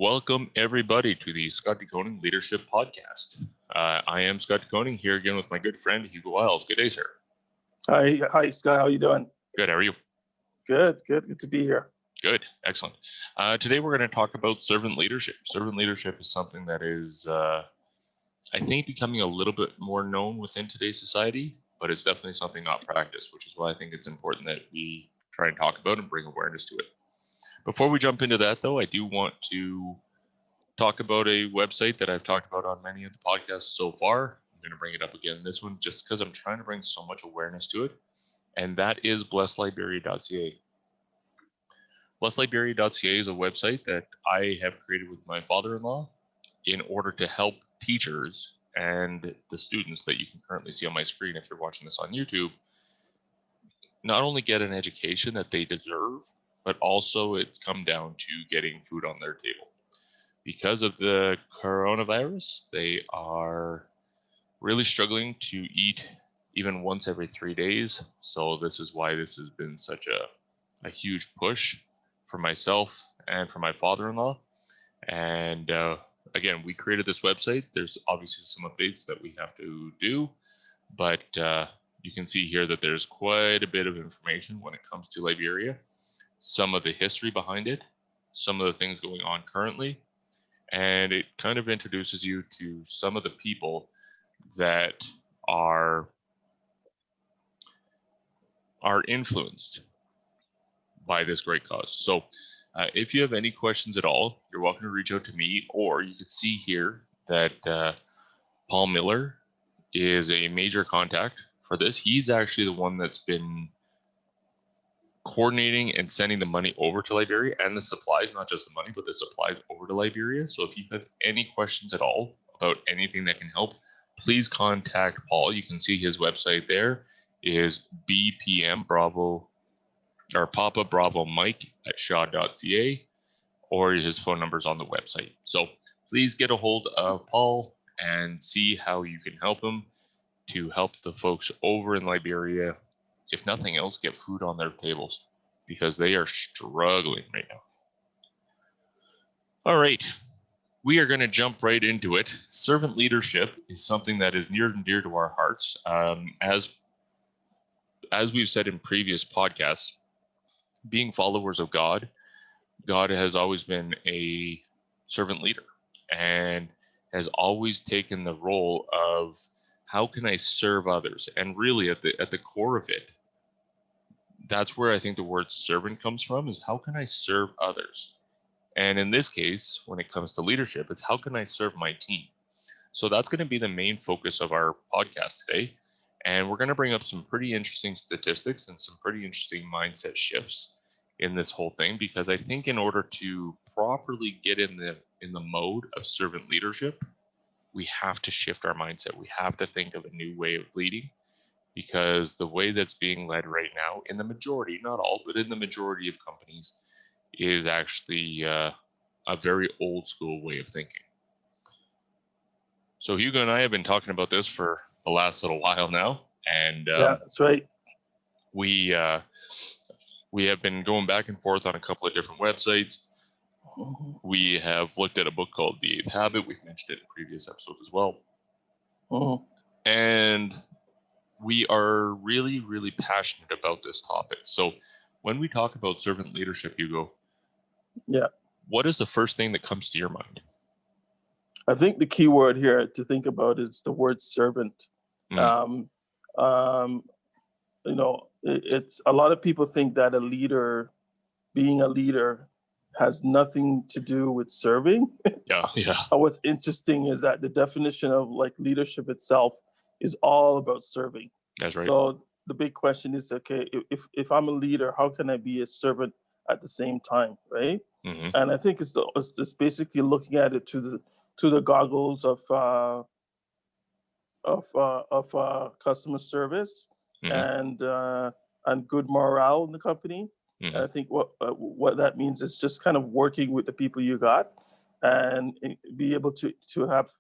Welcome, everybody, to the Scott DeConing Leadership Podcast. I am Scott DeConing, here again with my good friend, Hugo Wiles. Good day, sir. Hi, Scott. How you doing? Good. How are you? Good to be here. Good. Excellent. Today, we're going to talk about servant leadership. Servant leadership is something that is, I think, becoming a little bit more known within today's society, but it's definitely something not practiced, which is why I think it's important that we try and talk about and bring awareness to it. Before we jump into that, though, I do want to talk about a website that I've talked about on many of the podcasts so far. I'm going to bring it up again in this one just because I'm trying to bring so much awareness to it, and that is blessedliberia.ca. Blessedliberia.ca is a website that I have created with my father-in-law in order to help teachers and the students that you can currently see on my screen if you're watching this on YouTube not only get an education that they deserve, but also it's come down to getting food on their table. Because of the coronavirus, they are really struggling to eat even once every 3 days. So this is why this has been such a huge push for myself and for my father-in-law. And again, we created this website. There's obviously some updates that we have to do, but you can see here that there's quite a bit of information when it comes to Liberia, some of the history behind it, some of the things going on currently, and it kind of introduces you to some of the people that are influenced by this great cause. So if you have any questions at all, you're welcome to reach out to me, or you can see here that Paul Miller is a major contact for this. He's actually the one that's been coordinating and sending the money over to Liberia, and the supplies, not just the money, but the supplies over to Liberia. So if you have any questions at all about anything that can help, please contact Paul. You can see his website there is BPM Bravo or Papa Bravo Mike at shaw.ca, or his phone number is on the website. So please get a hold of Paul and see how you can help him to help the folks over in Liberia, if nothing else, get food on their tables, because they are struggling right now. All right, we are going to jump right into it. Servant leadership is something that is near and dear to our hearts. As we've said in previous podcasts, being followers of God has always been a servant leader and has always taken the role of how can I serve others? And really at the core of it, that's where I think the word servant comes from, is how can I serve others? And in this case, when it comes to leadership, it's how can I serve my team? So that's going to be the main focus of our podcast today. And we're going to bring up some pretty interesting statistics and some pretty interesting mindset shifts in this whole thing, because I think in order to properly get in the mode of servant leadership, we have to shift our mindset. We have to think of a new way of leading, because the way that's being led right now in the majority, not all, but in the majority of companies, is actually a very old school way of thinking. So Hugo and I have been talking about this for the last little while now, and yeah, that's right. We have been going back and forth on a couple of different websites. We have looked at a book called The Eighth Habit. We've mentioned it in previous episodes as well. And we are really, really passionate about this topic. So when we talk about servant leadership, Hugo, what is the first thing that comes to your mind? I think the key word here to think about is the word servant. It's a lot of people think that being a leader has nothing to do with serving. Yeah. What's interesting is that the definition of leadership itself is all about serving. That's right. So the big question is, okay, if I'm a leader, how can I be a servant at the same time, right? Mm-hmm. And I think it's basically looking at it to the goggles of customer service, mm-hmm. and good morale in the company. Mm-hmm. And I think what that means is just kind of working with the people you got, and be able to have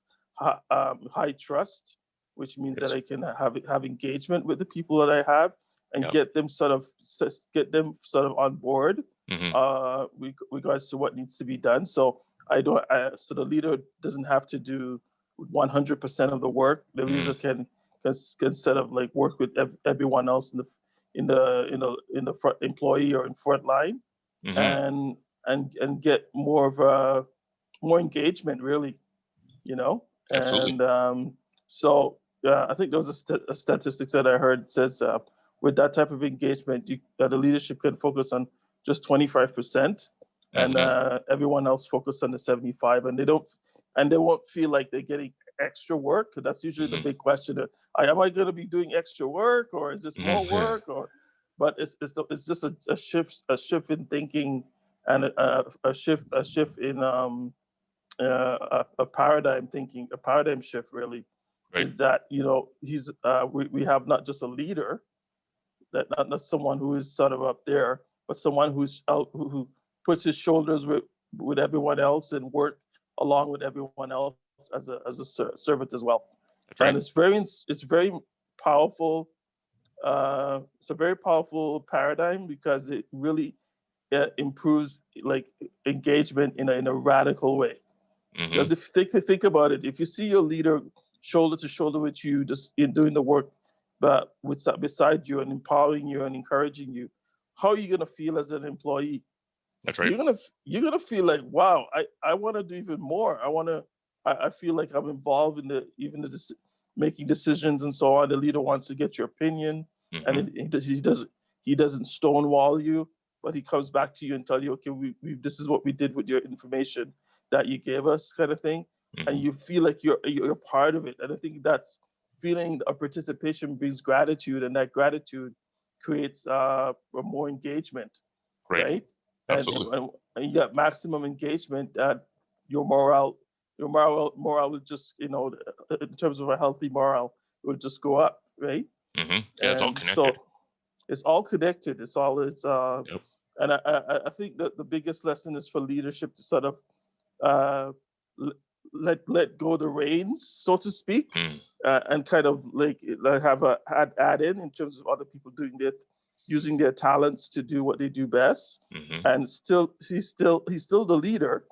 high trust, which means that I can have engagement with the people that I have, and get them sort of on board, mm-hmm. Regards to what needs to be done. So So the leader doesn't have to do 100% of the work. The leader can instead of like work with everyone else in the front employee or in front line, and get more of a more engagement, really, you know. Absolutely. And so I think there was a statistics that I heard says with that type of engagement, the leadership can focus on just 25%, and everyone else focus on the 75, and they won't feel like they're getting extra work, because that's usually the big question. Am I going to be doing extra work, or is this more work? But it's just a shift in thinking, and a shift in a paradigm thinking, a paradigm shift, really. Right. Is that, we have not just a leader, that not someone who is sort of up there, but someone who's out, who puts his shoulders with everyone else and work along with everyone else as a servant as well. That's right. And it's very powerful. It's a very powerful paradigm, because it really improves like engagement in a radical way. Because if you think about it, if you see your leader shoulder to shoulder with you, just in doing the work, but beside you and empowering you and encouraging you, how are you gonna feel as an employee? That's right. You're gonna feel like, wow, I want to do even more. I feel like I'm involved in making decisions and so on. The leader wants to get your opinion, and he doesn't stonewall you, but he comes back to you and tell you, okay, this is what we did with your information that you gave us, kind of thing. And you feel like you're part of it. And I think that's feeling of participation brings gratitude, and that gratitude creates more engagement, right? Absolutely. And you got maximum engagement, that your morale will just, in terms of a healthy morale, will just go up, right? Yeah, it's all connected. So it's all connected. And I think that the biggest lesson is for leadership to sort of let go the reins, so to speak, and kind of like have add in terms of other people using their talents to do what they do best. And he's still the leader,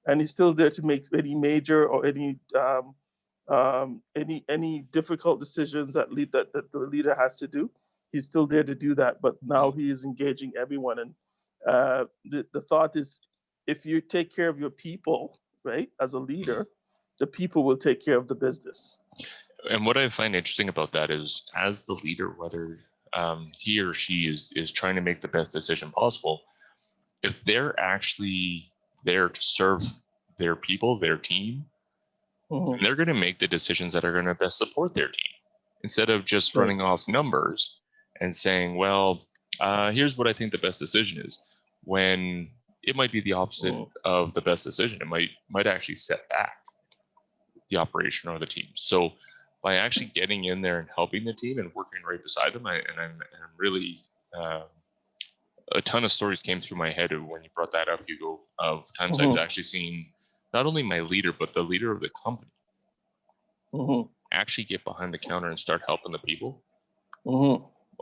and he's still there to make any major or any difficult decisions that the leader has to do. He's still there to do that, but now he is engaging everyone. And the thought is, if you take care of your people, right, as a leader, the people will take care of the business. And what I find interesting about that is, as the leader, whether he or she is trying to make the best decision possible, if they're actually there to serve their people, their team, they're going to make the decisions that are going to best support their team, instead of just running off numbers and saying, well, here's what I think the best decision is, when it might be the opposite of the best decision. It might actually set back the operation or the team. So by actually getting in there and helping the team and working right beside them, I'm really a ton of stories came through my head when you brought that up, Hugo, of times I've actually seen not only my leader, but the leader of the company actually get behind the counter and start helping the people.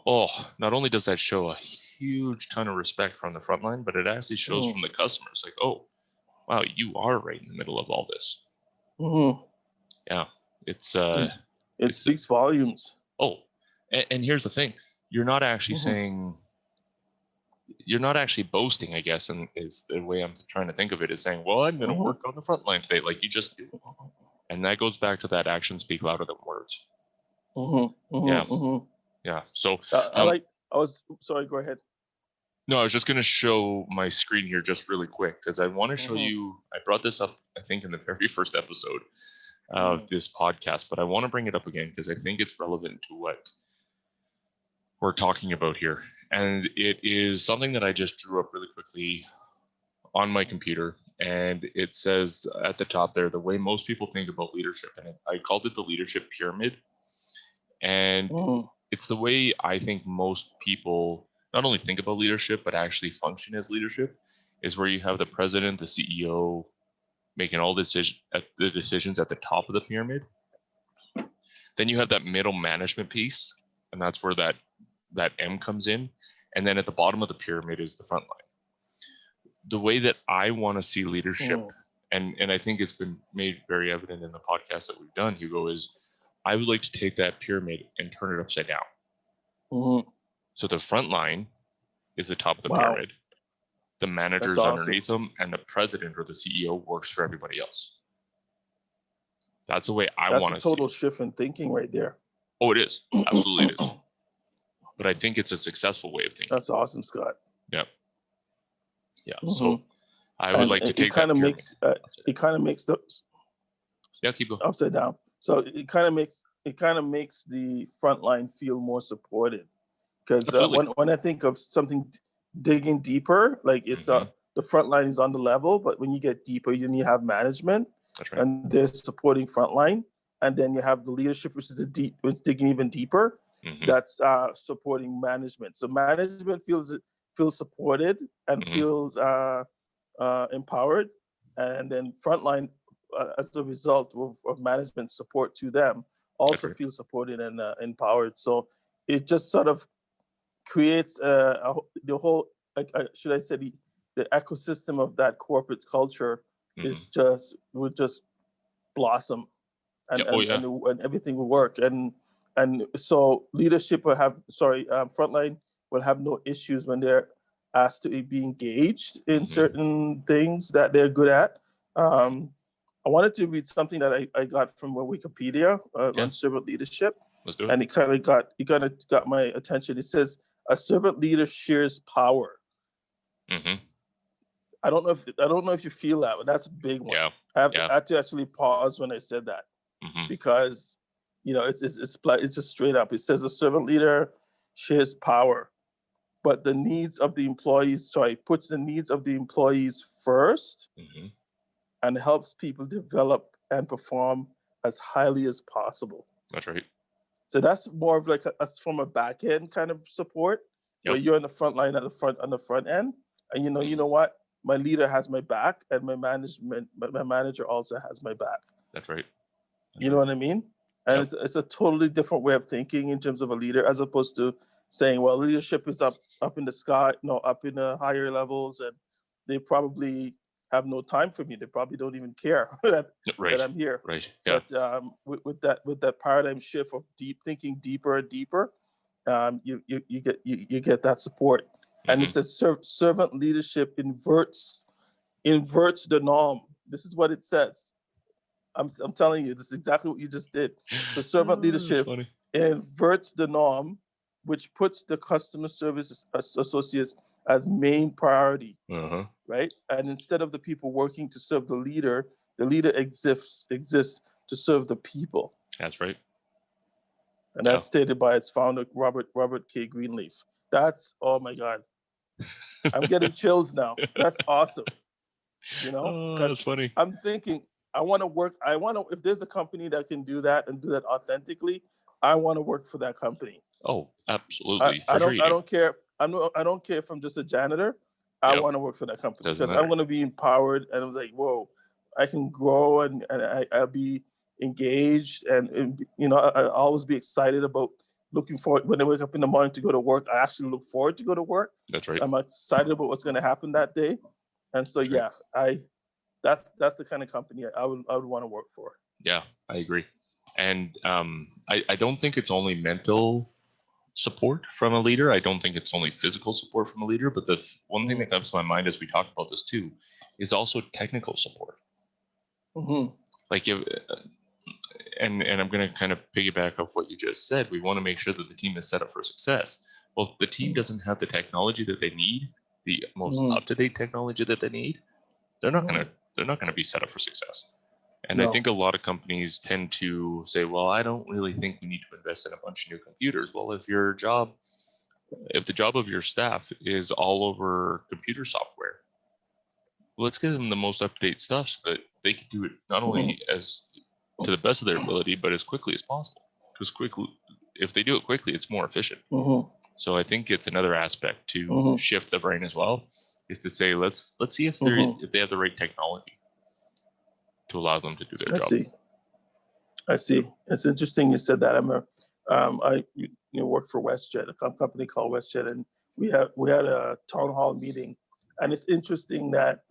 Oh, not only does that show a huge ton of respect from the front line, but it actually shows from the customers, like, oh, wow, you are right in the middle of all this. Yeah, it speaks volumes. Oh, and here's the thing: you're not actually saying, you're not actually boasting, I guess, and is the way I'm trying to think of it, is saying, well, I'm going to work on the front line today, like you just do. And that goes back to that actions speak louder than words. Yeah. So sorry, go ahead. No, I was just going to show my screen here just really quick, because I want to show you, I brought this up, I think, in the very first episode of this podcast, but I want to bring it up again because I think it's relevant to what we're talking about here. And it is something that I just drew up really quickly on my computer. And it says at the top there, the way most people think about leadership. And I called it the leadership pyramid. And it's the way I think most people not only think about leadership, but actually function as leadership, is where you have the president, the CEO, making all the decisions at the top of the pyramid. Then you have that middle management piece, and that's where that M comes in. And then at the bottom of the pyramid is the front line. The way that I want to see leadership And I think it's been made very evident in the podcast that we've done, Hugo, is I would like to take that pyramid and turn it upside down. Mm-hmm. So the front line is the top of the Wow. pyramid. The managers awesome. underneath them, and the president or the CEO works for everybody else. That's the way I want to see it. That's a total shift in thinking right there. Oh, it is. Absolutely it is. But I think it's a successful way of thinking. That's awesome, Scott. Yeah. Yeah. Mm-hmm. So I would like to take that pyramid. It kind of makes those. Yeah, keep going. Upside down. So it kind of makes the front line feel more supported. Because when I think of something digging deeper, like it's the front line is on the level, but when you get deeper, you have management. That's right. And they're supporting frontline, and then you have the leadership, which is digging even deeper. That's supporting management. So management feels supported and feels empowered, and then frontline, as a result of management support to them, also feels supported and empowered. So it just sort of creates the whole, should I say, the ecosystem of that corporate culture would just blossom, and everything will work, and so leadership will have frontline will have no issues when they're asked to be engaged in certain things that they're good at. I wanted to read something that I got from Wikipedia on servant leadership. Let's do it. And it kind of got my attention. It says a servant leader shares power. I don't know if you feel that, but that's a big one. Yeah. I had to actually pause when I said that, because it's just straight up. It says a servant leader shares power, but the needs of the employees. Puts the needs of the employees first, and helps people develop and perform as highly as possible. That's right. So that's more of like from a back end kind of support, where you're in the front line on the front end, and you know what, my leader has my back, and my manager also has my back. That's right. You know what I mean? And it's a totally different way of thinking in terms of a leader, as opposed to saying, well, leadership is up in the sky, up in the higher levels, and they probably have no time for me. They probably don't even care that I'm here. Right. Yeah. But with that paradigm shift of thinking deeper and deeper, you get that support. And it says servant leadership inverts the norm. This is what it says. I'm telling you, this is exactly what you just did. The servant leadership inverts the norm, which puts the customer service associates as main priority, right? And instead of the people working to serve the leader exists to serve the people. That's right. And that's stated by its founder, Robert K. Greenleaf. That's, oh my God. I'm getting chills now. That's awesome. That's funny. I'm thinking, if there's a company that can do that and do that authentically, I want to work for that company. Oh, absolutely. I don't care. I don't care if I'm just a janitor. I want to work for that company because I'm going to be empowered. And I was like, whoa, I can grow and I'll be engaged, and I'll always be excited about looking forward when I wake up in the morning to go to work. I actually look forward to go to work. That's right. I'm excited about what's going to happen that day, and so that's the kind of company I would want to work for. Yeah, I agree. And I don't think it's only mental support from a leader. I don't think it's only physical support from a leader. But the one thing that comes to my mind as we talk about this too is also technical support. Like and I'm going to kind of piggyback off what you just said. We want to make sure that the team is set up for success. Well, if the team doesn't have the technology that they need, the most up-to-date technology that they need, they're not going to be set up for success. And I think a lot of companies tend to say, well, I don't really think we need to invest in a bunch of new computers. Well, if the job of your staff is all over computer software, let's give them the most up-to-date stuff so that they can do it not only as to the best of their ability, but as quickly as possible. Because if they do it quickly, it's more efficient. So I think it's another aspect to shift the brain as well, is to say, let's see if they have the right technology to allow them to do their job. I see. It's interesting you said that. I work for WestJet, a company called WestJet, and we had a town hall meeting, and it's interesting that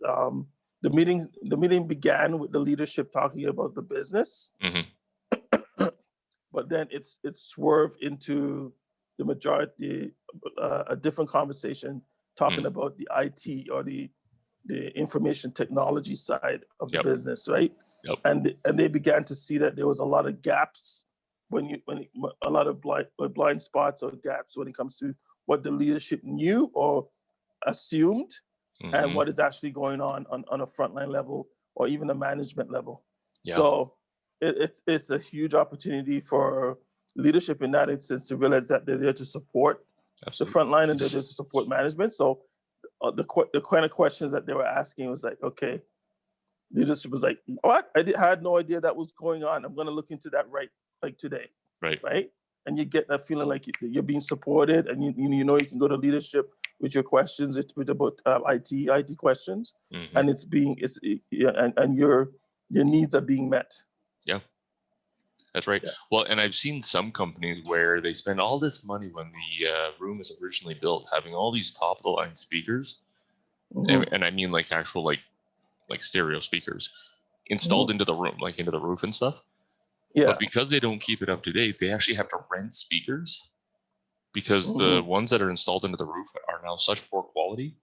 the meeting began with the leadership talking about the business, but then it swerved into the majority a different conversation talking about the IT or the information technology side of the business, right? And they began to see that there was a lot of gaps a lot of blind spots or gaps when it comes to what the leadership knew or assumed and what is actually going on a frontline level or even a management level. So it's a huge opportunity for leadership in that instance to realize that they're there to support the frontline and they're there to support management. So the kind of questions that they were asking was like, okay, leadership was like, what? I had no idea that was going on. I'm going to look into that today. Right. And you get that feeling like you're being supported, and you know you can go to leadership with your questions, with about IT questions, and and your needs are being met. Yeah, that's right. Yeah. Well, and I've seen some companies where they spend all this money when the room is originally built, having all these top of the line speakers, and I mean like actual like stereo speakers installed into the room, like into the roof and stuff. Yeah. But because they don't keep it up to date, they actually have to rent speakers because the ones that are installed into the roof are now such poor quality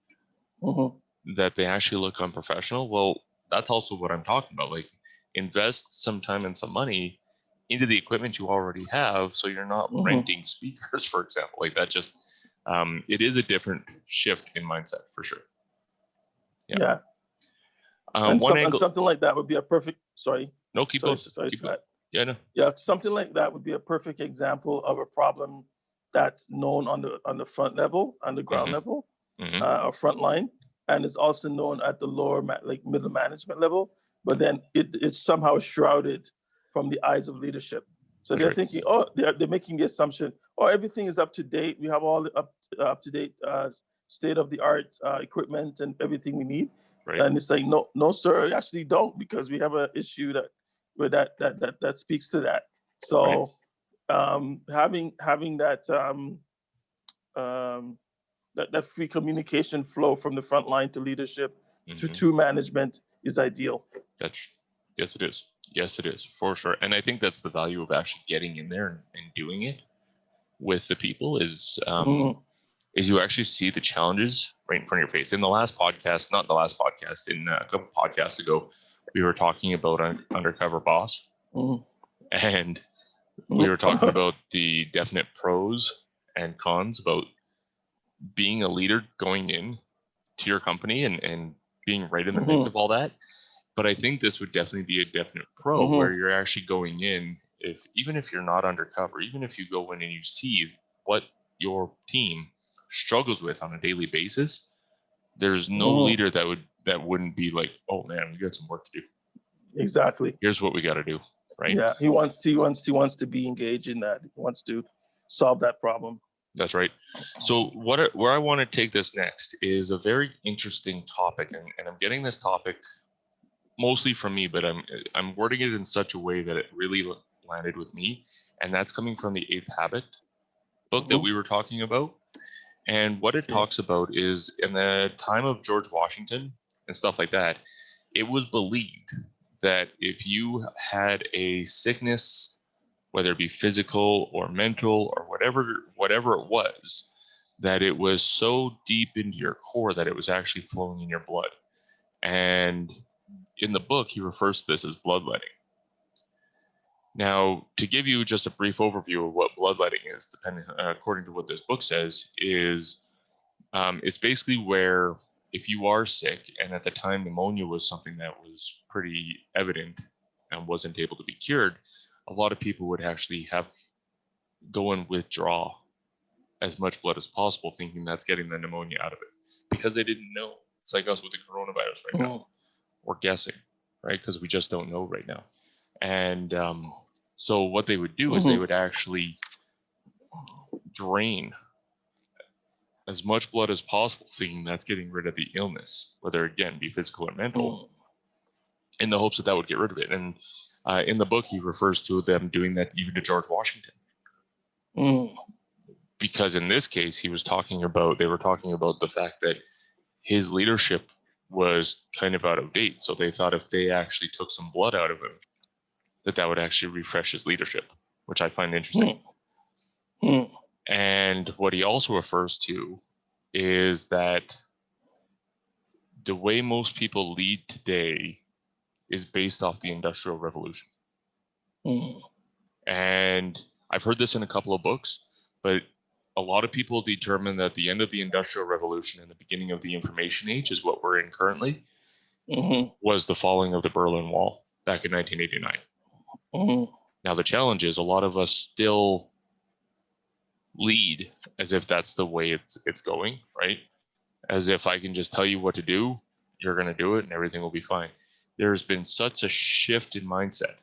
that they actually look unprofessional. Well, that's also what I'm talking about. Like, invest some time and some money into the equipment you already have, so you're not renting speakers, for example. Like that just, it is a different shift in mindset for sure. Yeah. And something like that would be a perfect. Sorry. No, keep going. Keep going. Yeah, no. Yeah, something like that would be a perfect example of a problem that's known on the front level, on the ground level, or front line, and it's also known at the lower, middle management level. But then it's somehow shrouded from the eyes of leadership. So they're thinking, they're making the assumption, everything is up to date. We have all the up to date state of the art equipment and everything we need. Right. And it's like, no, sir, you actually don't, because we have an issue that speaks to that. So having that that free communication flow from the front line to leadership to management is ideal. Yes, it is. Yes, it is, for sure. And I think that's the value of actually getting in there and doing it with the people is you actually see the challenges right in front of your face. In the last podcast, not the last podcast, in a couple podcasts ago, we were talking about Undercover Boss. And we were talking about the definite pros and cons about being a leader going in to your company and being right in the mix of all that. But I think this would definitely be a definite pro where you're actually going in, even if you're not undercover, even if you go in and you see what your team struggles with on a daily basis, there's no leader that wouldn't be like, oh man, we got some work to do. Exactly. Here's what we got to do. Right? Yeah, he wants to be engaged in that. He wants to solve that problem. That's right. So where I want to take this next is a very interesting topic, and I'm getting this topic mostly from me, but I'm wording it in such a way that it really landed with me, and that's coming from the 8th Habit book that we were talking about. And what it talks about is in the time of George Washington and stuff like that, it was believed that if you had a sickness, whether it be physical or mental or whatever it was, that it was so deep into your core that it was actually flowing in your blood. And in the book, he refers to this as bloodletting. Now, to give you just a brief overview of what bloodletting is, according to what this book says, is it's basically where if you are sick, and at the time pneumonia was something that was pretty evident and wasn't able to be cured, a lot of people would actually go and withdraw as much blood as possible, thinking that's getting the pneumonia out of it, because they didn't know. It's like us with the coronavirus right now. We're guessing, right? Because we just don't know right now. And so what they would do is they would actually drain as much blood as possible, thinking that's getting rid of the illness, whether again be physical or mental, in the hopes that would get rid of it. And in the book, he refers to them doing that even to George Washington, because in this case, they were talking about the fact that his leadership was kind of out of date. So they thought if they actually took some blood out of him, that would actually refresh his leadership, which I find interesting. And what he also refers to is that the way most people lead today is based off the Industrial Revolution. And I've heard this in a couple of books, but a lot of people determine that the end of the Industrial Revolution and the beginning of the Information Age is what we're in currently, was the falling of the Berlin Wall back in 1989. Now, the challenge is a lot of us still lead as if that's the way it's going, right? As if I can just tell you what to do, you're going to do it, and everything will be fine. There's been such a shift in mindset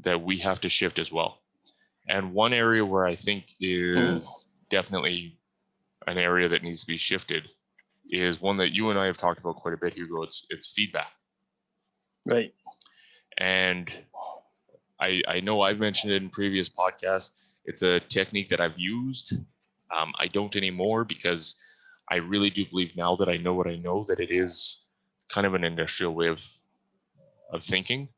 that we have to shift as well. And one area where I think is definitely an area that needs to be shifted is one that you and I have talked about quite a bit, Hugo. It's feedback. Right. And I know I've mentioned it in previous podcasts. It's a technique that I've used. I don't anymore because I really do believe now that I know what I know that it is kind of an industrial way of thinking.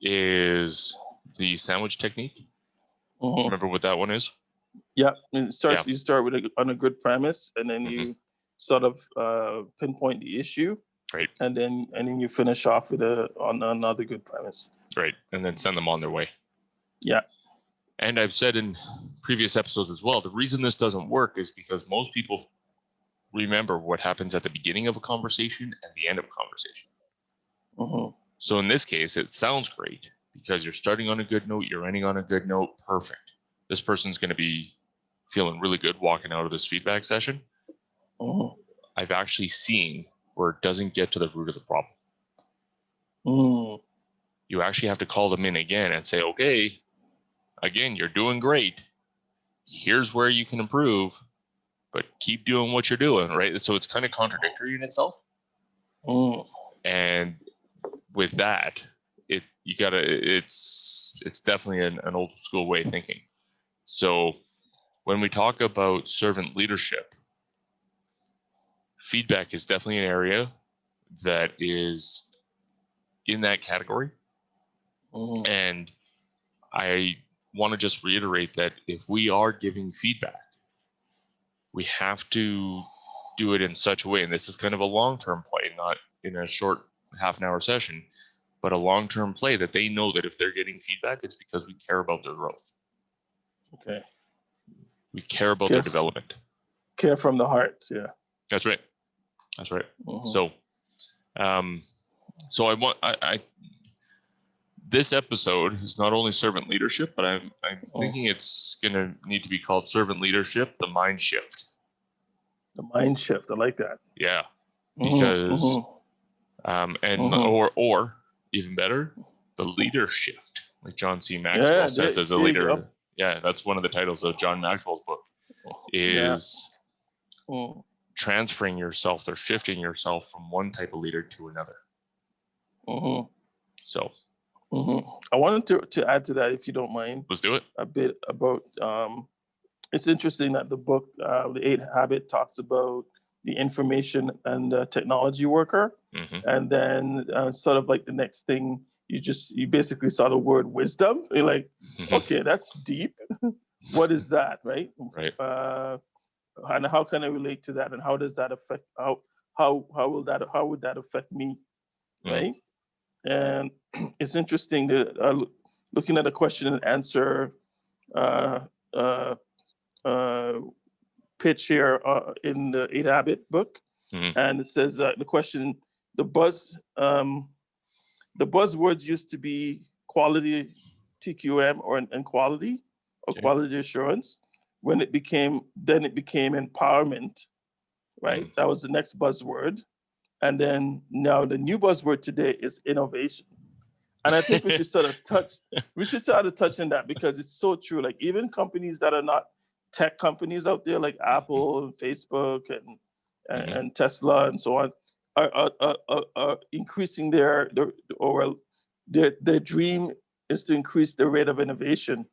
Is the sandwich technique. Remember what that one is? Yeah, you start with on a good premise, and then you sort of pinpoint the issue, right? And then you finish off with on another good premise, right? And then send them on their way. Yeah. And I've said in previous episodes as well, the reason this doesn't work is because most people remember what happens at the beginning of a conversation and the end of a conversation. So in this case, it sounds great because you're starting on a good note, you're ending on a good note. Perfect. This person's going to be feeling really good walking out of this feedback session. I've actually seen where it doesn't get to the root of the problem. You actually have to call them in again and say, okay, again, you're doing great. Here's where you can improve, but keep doing what you're doing, right? So it's kind of contradictory in itself. And with that, it's definitely an old school way of thinking. So when we talk about servant leadership, feedback is definitely an area that is in that category. And I want to just reiterate that if we are giving feedback, we have to do it in such a way, and this is kind of a long-term play, not in a short half-an-hour session, but a long-term play that they know that if they're getting feedback, it's because we care about their growth. Okay. We care about their development. Care from the heart, yeah. That's right. That's right. So, I this episode is not only servant leadership, but I'm thinking it's going to need to be called servant leadership, the mind shift. The mind shift. I like that. Yeah. Because, or even better, the leader shift, like John C. Maxwell says as a leader. Yeah, that's one of the titles of John Maxwell's book, is transferring yourself or shifting yourself from one type of leader to another. So. I wanted to add to that, if you don't mind. Let's do it. A bit about, it's interesting that the book, The 8 Habit, talks about the information and technology worker. And then sort of like the next thing, you basically saw the word wisdom. You're like, okay, that's deep. What is that, right? Right. And how can I relate to that? And how does that affect, how would that affect me, right? And it's interesting that looking at a question and answer pitch here in the 8 Habit book, and it says the question, the buzzwords used to be quality, TQM, and quality, or quality assurance. When it became empowerment, right? That was the next buzzword. And then now the new buzzword today is innovation. And I think we should sort of touch on that, because it's so true. Like even companies that are not tech companies out there, like Apple and Facebook and Tesla and so on, are increasing their dream is to increase the rate of innovation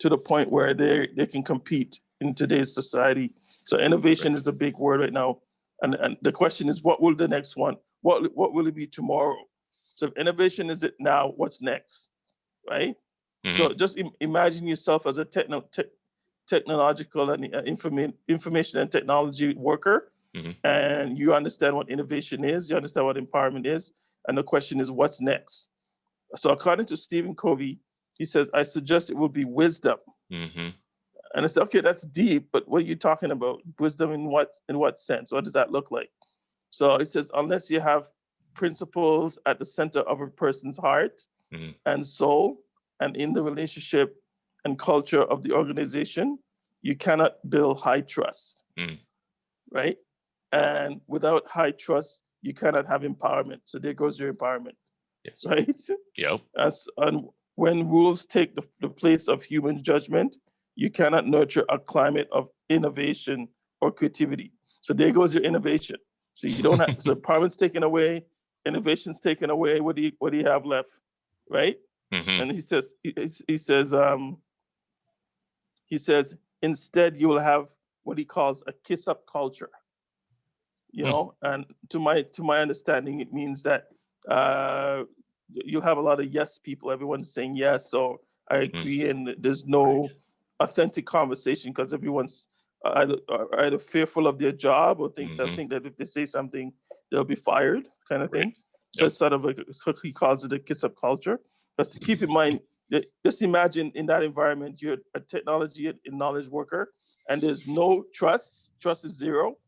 to the point where they can compete in today's society. So innovation is the big word right now. And the question is, what will the next one? What will it be tomorrow? So if innovation is it now, what's next, right? So just imagine yourself as a technological and information and technology worker, and you understand what innovation is, you understand what empowerment is, and the question is, what's next? So according to Stephen Covey, he says, I suggest it will be wisdom. And I said, okay, that's deep, but what are you talking about? Wisdom in what sense? What does that look like? So it says, unless you have principles at the center of a person's heart and soul, and in the relationship and culture of the organization, you cannot build high trust, right? And without high trust, you cannot have empowerment. So there goes your empowerment, right? Yep. And when rules take the place of human judgment, you cannot nurture a climate of innovation or creativity. So there goes your innovation. So you don't have, so empowerment's taken away, innovation's taken away. What do you have left, right? And he says, instead you will have what he calls a kiss up culture, you know, and to my understanding, it means that you'll have a lot of yes people, everyone's saying yes, so I agree, and there's no authentic conversation because everyone's either fearful of their job or think that if they say something, they'll be fired, kind of thing. So it's sort of like, he calls it a kiss up culture. But to keep in mind, just imagine in that environment, you're a technology and knowledge worker, and there's no trust. Trust is zero,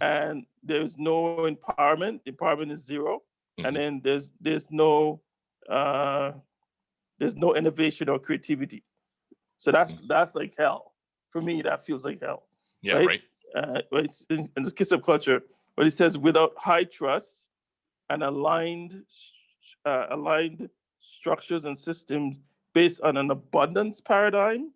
and there's no empowerment. Empowerment is zero, and then there's no innovation or creativity. So that's like hell for me. That feels like hell. Yeah, right. It's in the kiss up culture, but it says without high trust and aligned structures and systems based on an abundance paradigm.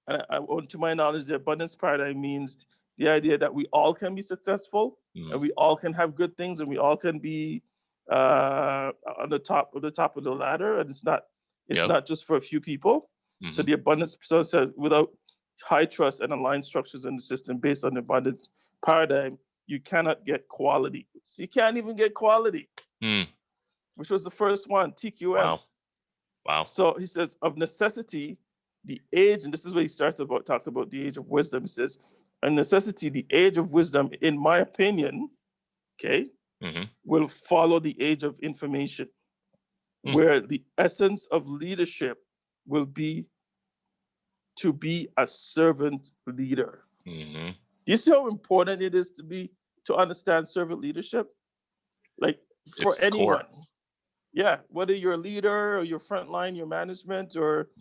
And to my knowledge, the abundance paradigm means the idea that we all can be successful and we all can have good things and we all can be on the top of the ladder. And it's not just for a few people. So the abundance says without high trust and aligned structures in the system based on the abundance paradigm, you cannot get quality. So you can't even get quality, which was the first one, TQM. Wow. So he says, of necessity, the age, and this is where he talks about the age of wisdom. He says, of necessity, the age of wisdom, in my opinion, will follow the age of information, where the essence of leadership will be to be a servant leader. Do you see how important it is to understand servant leadership? Like for anyone. Core. Yeah, whether you're a leader or you're frontline, your management, or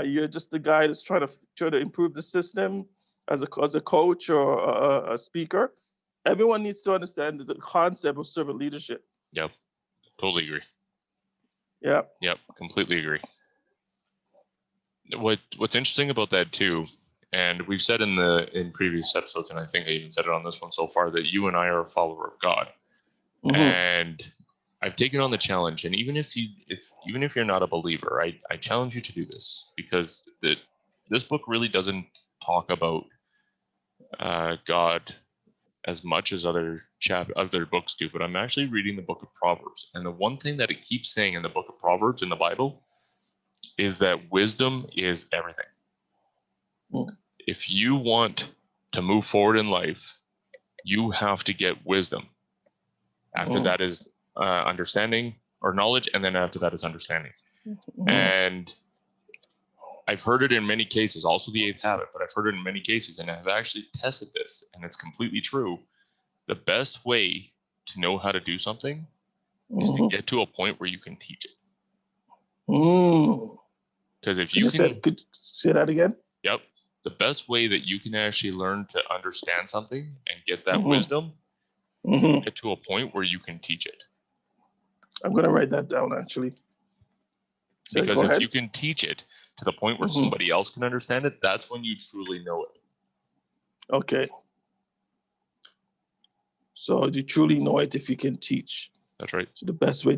you're just the guy that's trying to improve the system as a coach or a speaker, everyone needs to understand the concept of servant leadership. Yep, totally agree. Yep, completely agree. What's interesting about that too, and we've said in previous episodes, and I think I even said it on this one so far, that you and I are a follower of God, and I've taken on the challenge, and even if you're not a believer, I challenge you to do this, because this book really doesn't talk about God as much as other books do, but I'm actually reading the book of Proverbs, and the one thing that it keeps saying in the book of Proverbs in the Bible is that wisdom is everything. If you want to move forward in life, you have to get wisdom. After that is understanding or knowledge, and then after that is understanding. And I've heard it in many cases, also the 8th habit, but I've heard it in many cases, and I've actually tested this, and it's completely true. The best way to know how to do something is to get to a point where you can teach it. Because if you could say that again? Yep. The best way that you can actually learn to understand something and get that wisdom, get to a point where you can teach it. I'm going to write that down, actually. So because if you can teach it to the point where somebody else can understand it, that's when you truly know it. Okay. So you truly know it if you can teach. That's right. So the best way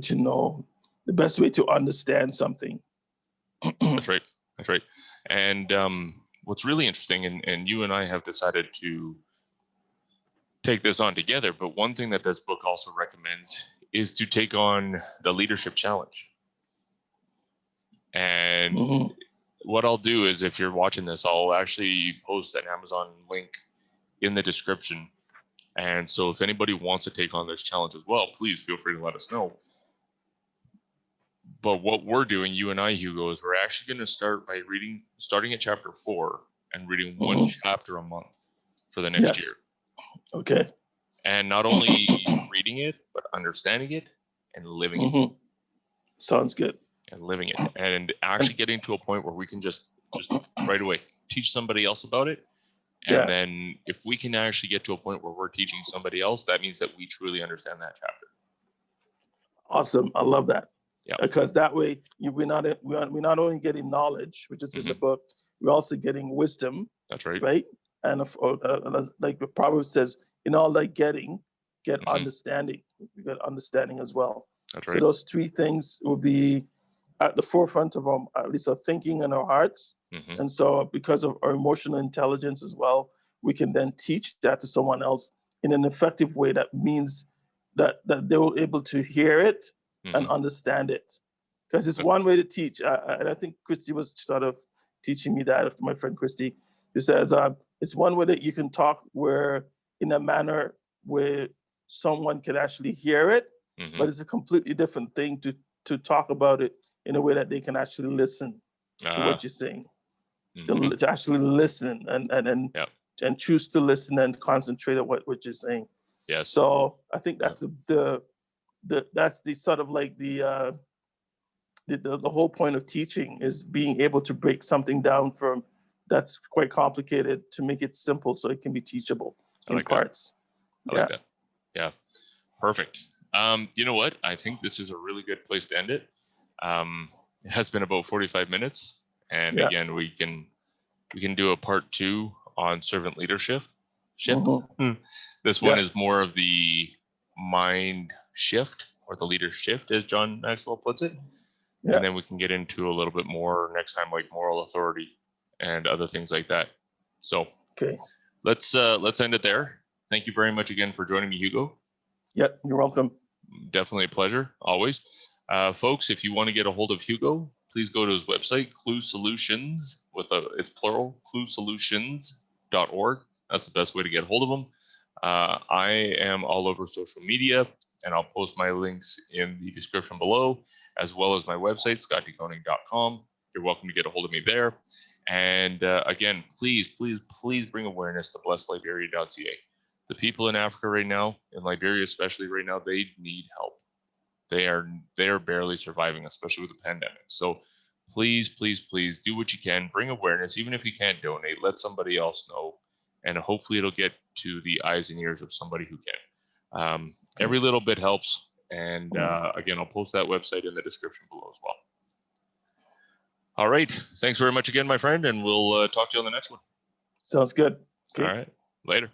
to understand something. That's right. And what's really interesting, and you and I have decided to take this on together. But one thing that this book also recommends is to take on the leadership challenge. And what I'll do is, if you're watching this, I'll actually post an Amazon link in the description. And so if anybody wants to take on this challenge as well, please feel free to let us know. But what we're doing, you and I, Hugo, is we're actually going to start by starting at chapter 4 and reading one chapter a month for the next year. Okay. And not only reading it, but understanding it and living it. Sounds good. And living it, and actually getting to a point where we can just right away teach somebody else about it. And then if we can actually get to a point where we're teaching somebody else, that means that we truly understand that chapter. Awesome. I love that. Yeah. Because that way we're not only getting knowledge, which is in the book, we're also getting wisdom. That's right. Right. And like the proverb says, in all like getting, get understanding. You get understanding as well. That's right. So those three things will be at the forefront of our, at least our thinking and our hearts. And so because of our emotional intelligence as well, we can then teach that to someone else in an effective way that means that they were able to hear it and understand it. Because it's one way to teach. And I think Christy was sort of teaching me that, my friend Christy, who says it's one way that you can talk where in a manner where someone can actually hear it, but it's a completely different thing to talk about it in a way that they can actually listen to what you're saying, to actually listen and choose to listen and concentrate on what you're saying. Yes. So I think that's that's the sort of like the whole point of teaching is being able to break something down from that's quite complicated to make it simple so it can be teachable in parts. I like that. Yeah. Perfect. You know what? I think this is a really good place to end it. It has been about 45 minutes. And again, we can do a part 2 on servant leadership. This one is more of the mind shift, or the leader shift, as John Maxwell puts it. And then we can get into a little bit more next time, like moral authority and other things like that. So let's end it there. Thank you very much again for joining me, Hugo. Yep, you're welcome. Definitely a pleasure, always. Folks, if you want to get a hold of Hugo, please go to his website, Clue Solutions, it's plural, cluesolutions.org. That's the best way to get a hold of him. I am all over social media, and I'll post my links in the description below, as well as my website, scottdeconing.com. You're welcome to get a hold of me there. And again, please bring awareness to blessliberia.ca. The people in Africa right now, in Liberia especially right now, they need help. They are barely surviving, especially with the pandemic. So please do what you can. Bring awareness. Even if you can't donate, let somebody else know. And hopefully it'll get to the eyes and ears of somebody who can. Every little bit helps. And again, I'll post that website in the description below as well. All right. Thanks very much again, my friend. And we'll talk to you on the next one. Sounds good. Okay. All right. Later.